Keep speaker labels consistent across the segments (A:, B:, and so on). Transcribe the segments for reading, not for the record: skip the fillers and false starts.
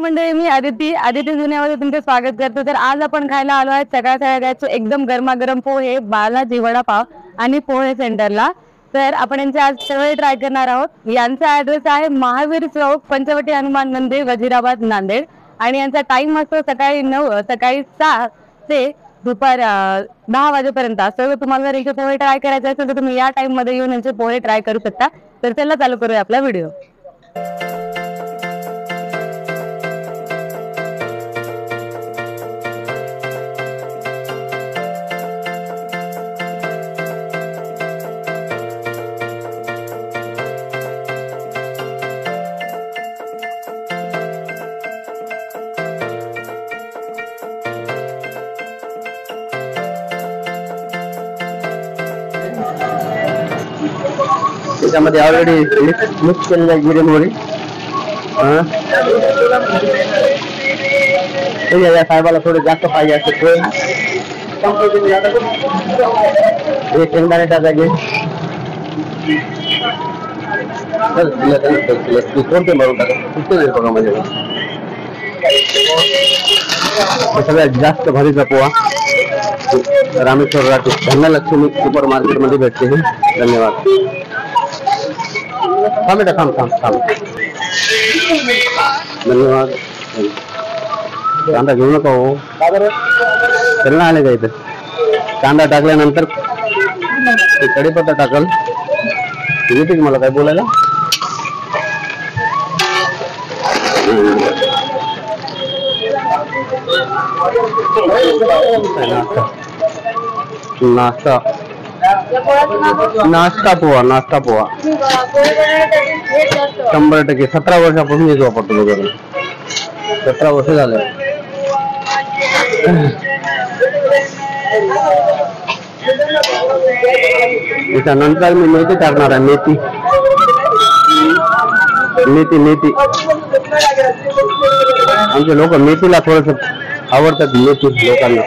A: मंडळी, मी आदिती जुन्यामध्ये तुमचे स्वागत करतो। तर आज आपण खायला आलो आहे सकाळ सकाळचं एकदम गरमागरम पोहे बालाजी वडापाव आणि पोहे सेंटरला। तर आपण यांचे आज सगळे ट्राय करणार आहोत। यांचा ऍड्रेस आहे महावीर चौक, पंचवटी हनुमान मंदिर, वजीराबाद, नांदेड। आणि यांचा टाइम असतो सकाळी 6 ते दुपार 10 वाजेपर्यंत। असं तुम्हाला जर इथे पोहे ट्राय करायचे असेल तर तुम्ही या टाइम मध्ये येऊन यांचे पोहे ट्राय करू शकता। तर चला चालू करूया आपला व्हिडिओ।
B: त्याच्यामध्ये ऑलरेडी मिक्स केलेल्या जिरे मोहरी या साहेबाला थोडे जास्त पाहिजे असते शेंगदाणे टाकायचे कोणते मारून टाका बघा म्हणजे सगळ्यात जास्त भारीचा पोहा रामेश्वर राठी धनलक्ष्मी सुपर मार्केट मध्ये भेटते। धन्यवाद। थांब धन्यवाद। कांदा घेऊ नका हो, त्यांना आले का इथे कांदा टाकल्यानंतर कढीपत्ता टाकल येते की मला काय बोलायला। नाश्ता पोहा 100% 17 वर्षापासून येतो वापरतो वगैरे 17 वर्ष झाले। त्याच्यानंतर मी मेथी टाकणार आहे। मेथी आमचे लोक मेथीला थोडस आवडतात, मेथी लोकांना।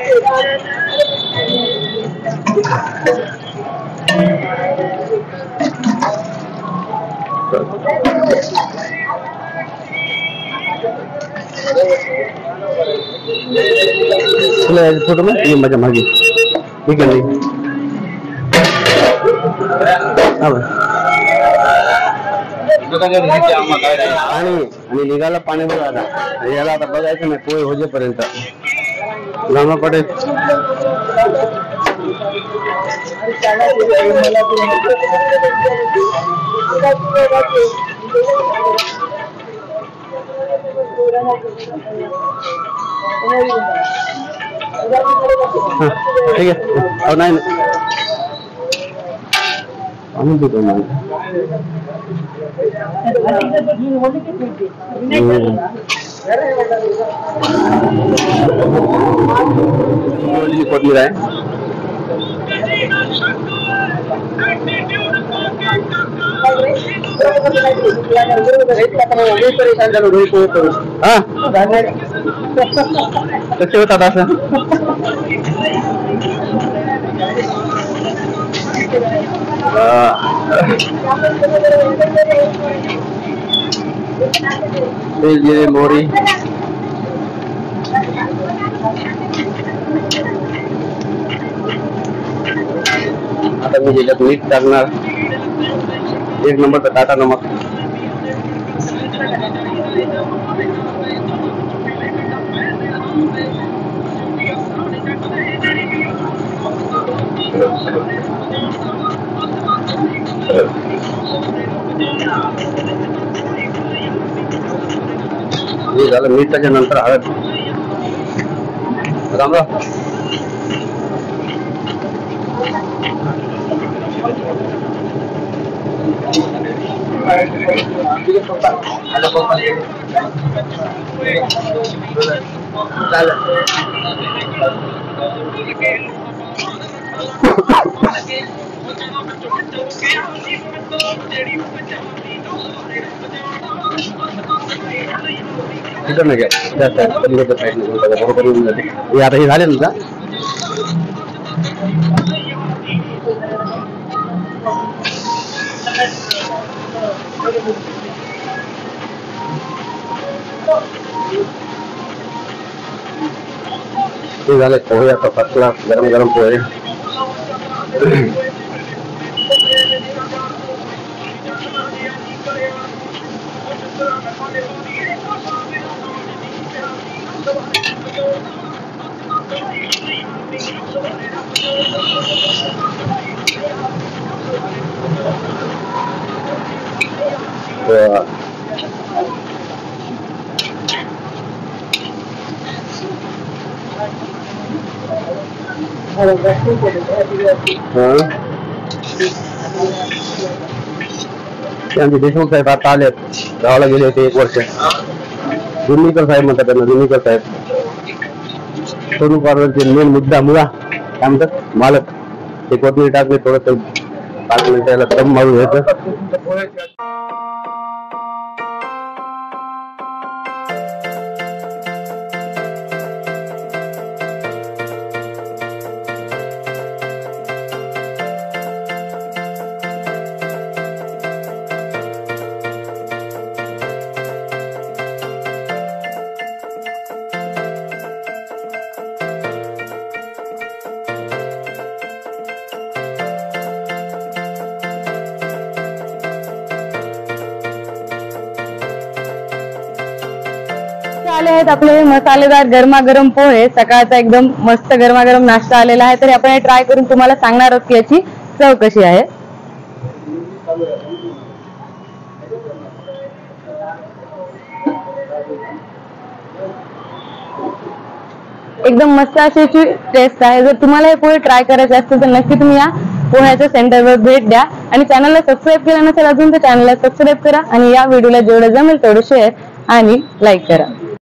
B: फोटो में ये मजा मागी ठीक है। आणि निघाला पाणी बघा आता याला आता बघायचं नाही पोहे होजेपर्यंत लांबा पडेल। ठीक है और नहीं हम भी करना कोथिंबीर आहे। कसे होतात असं जिरे मोहरी आता मी त्याच्यात मीठ टाकणार 1 नंबरचा टाटा नमक। हे झालं मीठाच्या नंतर हळद। रामराव तिथं नाही बरोबर येऊन जाते। हे आता हे झाले ना ते झाले पोहे, आता फसला गरम गरम पोहे. आमचे देशमुख साहेब आता आलेत, गावाला गेले होते 1 वर्ष. जुन्नीकर साहेब म्हणतात त्यांना, जुन्नीकर साहेब. सोनू पार्वरचे मेन मुद्दा मुळा काय म्हणतात मालक, ते कोथमीर टाकले, थोडस 5 मिनिटाला दम मारून घ्यायचं.
A: आले आहेत आपले मसालेदार गरमागरम पोहे. सकाळचा एकदम मस्त गरमागरम नाश्ता आलेला आहे, तरी आपण हे ट्राय करून तुम्हाला सांगणार आहोत की याची चव कशी आहे. एकदम मस्त अशी टेस्ट आहे. जर तुम्हाला हे पोहे ट्राय करायचे असतील तर नक्की तुम्ही या पोह्याच्या सेंटरवर भेट द्या. आणि चॅनलला सबस्क्राईब केलं नसेल अजून तर चॅनलला सबस्क्राईब करा आणि या व्हिडिओला जेवढं जमेल तेवढं शेअर आणि लाईक करा.